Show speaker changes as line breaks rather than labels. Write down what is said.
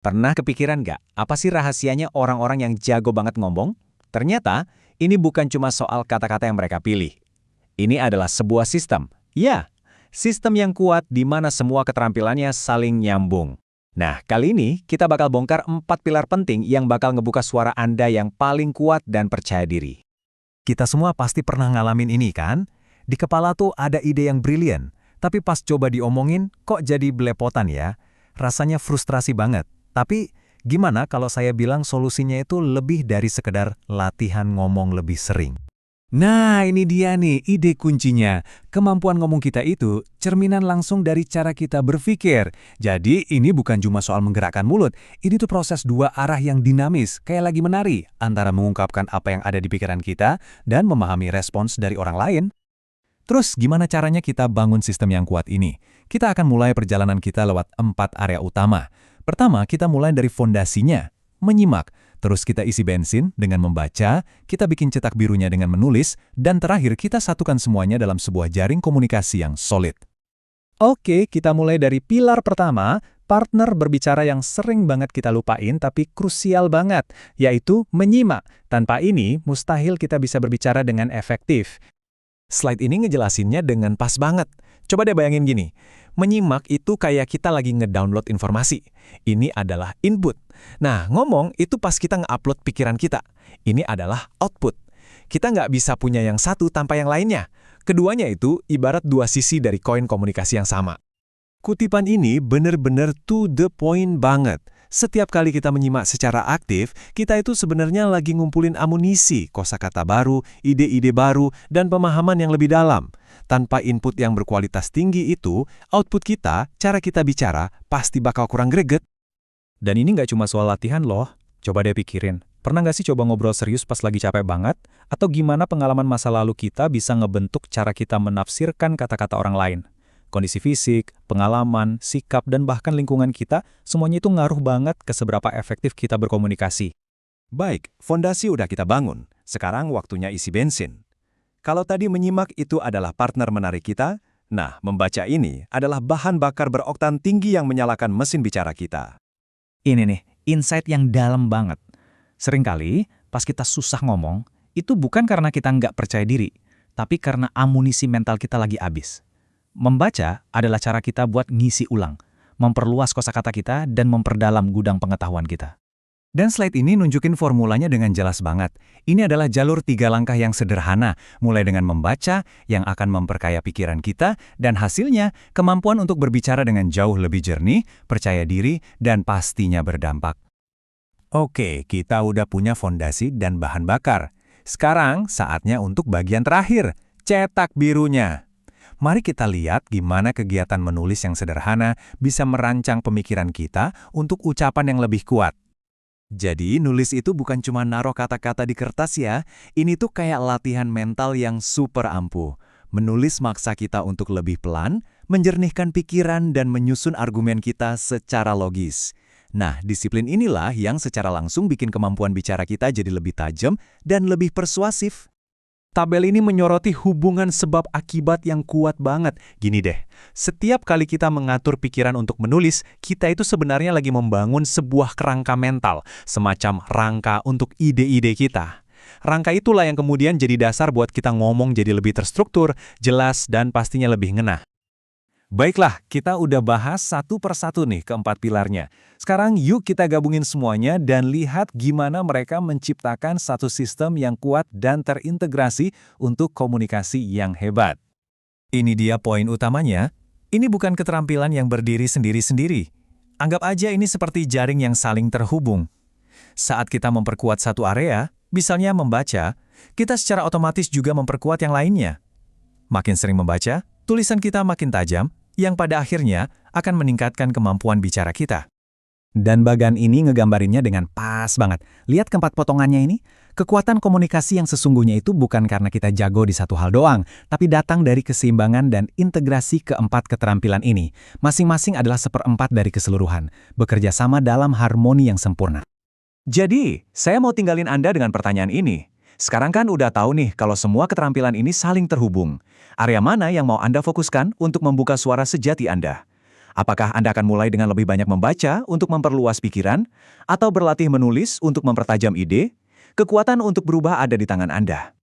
Pernah kepikiran nggak, apa sih rahasianya orang-orang yang jago banget ngomong? Ternyata, ini bukan cuma soal kata-kata yang mereka pilih. Ini adalah sebuah sistem. Ya, sistem yang kuat di mana semua keterampilannya saling nyambung. Nah, kali ini kita bakal bongkar 4 pilar penting yang bakal ngebuka suara Anda yang paling kuat dan percaya diri.
Kita semua pasti pernah ngalamin ini kan? Di kepala tuh ada ide yang brilian, tapi pas coba diomongin kok jadi belepotan ya? Rasanya frustrasi banget. Tapi gimana kalau saya bilang solusinya itu lebih dari sekedar latihan ngomong lebih sering?
Nah, ini dia nih ide kuncinya. Kemampuan ngomong kita itu cerminan langsung dari cara kita berpikir. Jadi, ini bukan cuma soal menggerakkan mulut. Ini tuh proses dua arah yang dinamis, kayak lagi menari, antara mengungkapkan apa yang ada di pikiran kita dan memahami respons dari orang lain. Terus, gimana caranya kita bangun sistem yang kuat ini? Kita akan mulai perjalanan kita lewat 4 area utama. Pertama, kita mulai dari fondasinya, menyimak. Terus kita isi bensin dengan membaca, kita bikin cetak birunya dengan menulis, dan terakhir kita satukan semuanya dalam sebuah jaring komunikasi yang solid.
Oke, kita mulai dari pilar pertama, partner berbicara yang sering banget kita lupain tapi krusial banget, yaitu menyimak. Tanpa ini, mustahil kita bisa berbicara dengan efektif.
Slide ini ngejelasinnya dengan pas banget. Coba deh bayangin gini, menyimak itu kayak kita lagi ngedownload informasi. Ini adalah input. Nah, ngomong itu pas kita nge-upload pikiran kita. Ini adalah output. Kita nggak bisa punya yang satu tanpa yang lainnya. Keduanya itu ibarat dua sisi dari koin komunikasi yang sama. Kutipan ini bener-bener to the point banget. Setiap kali kita menyimak secara aktif, kita itu sebenarnya lagi ngumpulin amunisi, kosakata baru, ide-ide baru, dan pemahaman yang lebih dalam. Tanpa input yang berkualitas tinggi itu, output kita, cara kita bicara, pasti bakal kurang greget.
Dan ini nggak cuma soal latihan loh. Coba deh pikirin, pernah nggak sih coba ngobrol serius pas lagi capek banget? Atau gimana pengalaman masa lalu kita bisa ngebentuk cara kita menafsirkan kata-kata orang lain? Kondisi fisik, pengalaman, sikap, dan bahkan lingkungan kita, semuanya itu ngaruh banget ke seberapa efektif kita berkomunikasi.
Baik, fondasi udah kita bangun. Sekarang waktunya isi bensin. Kalau tadi menyimak itu adalah partner menarik kita, nah, membaca ini adalah bahan bakar beroktan tinggi yang menyalakan mesin bicara kita.
Ini nih, insight yang dalam banget. Seringkali, pas kita susah ngomong, itu bukan karena kita nggak percaya diri, tapi karena amunisi mental kita lagi habis. Membaca adalah cara kita buat ngisi ulang, memperluas kosakata kita, dan memperdalam gudang pengetahuan kita.
Dan slide ini nunjukin formulanya dengan jelas banget. Ini adalah jalur 3 langkah yang sederhana, mulai dengan membaca, yang akan memperkaya pikiran kita, dan hasilnya, kemampuan untuk berbicara dengan jauh lebih jernih, percaya diri, dan pastinya berdampak. Oke, kita udah punya fondasi dan bahan bakar. Sekarang, saatnya untuk bagian terakhir, cetak birunya. Mari kita lihat gimana kegiatan menulis yang sederhana bisa merancang pemikiran kita untuk ucapan yang lebih kuat. Jadi, nulis itu bukan cuma naruh kata-kata di kertas ya, ini tuh kayak latihan mental yang super ampuh. Menulis maksa kita untuk lebih pelan, menjernihkan pikiran dan menyusun argumen kita secara logis. Nah, disiplin inilah yang secara langsung bikin kemampuan bicara kita jadi lebih tajam dan lebih persuasif. Tabel ini menyoroti hubungan sebab akibat yang kuat banget. Gini deh, setiap kali kita mengatur pikiran untuk menulis, kita itu sebenarnya lagi membangun sebuah kerangka mental, semacam rangka untuk ide-ide kita. Rangka itulah yang kemudian jadi dasar buat kita ngomong jadi lebih terstruktur, jelas, dan pastinya lebih ngena. Baiklah, kita udah bahas satu persatu nih keempat pilarnya. Sekarang yuk kita gabungin semuanya dan lihat gimana mereka menciptakan satu sistem yang kuat dan terintegrasi untuk komunikasi yang hebat. Ini dia poin utamanya. Ini bukan keterampilan yang berdiri sendiri-sendiri. Anggap aja ini seperti jaring yang saling terhubung. Saat kita memperkuat satu area, misalnya membaca, kita secara otomatis juga memperkuat yang lainnya. Makin sering membaca, tulisan kita makin tajam, yang pada akhirnya akan meningkatkan kemampuan bicara kita. Dan bagan ini ngegambarinnya dengan pas banget. Lihat keempat potongannya ini. Kekuatan komunikasi yang sesungguhnya itu bukan karena kita jago di satu hal doang, tapi datang dari keseimbangan dan integrasi keempat keterampilan ini. Masing-masing adalah seperempat dari keseluruhan, bekerja sama dalam harmoni yang sempurna. Jadi, saya mau tinggalin Anda dengan pertanyaan ini. Sekarang kan udah tahu nih kalau semua keterampilan ini saling terhubung. Area mana yang mau Anda fokuskan untuk membuka suara sejati Anda? Apakah Anda akan mulai dengan lebih banyak membaca untuk memperluas pikiran, atau berlatih menulis untuk mempertajam ide? Kekuatan untuk berubah ada di tangan Anda.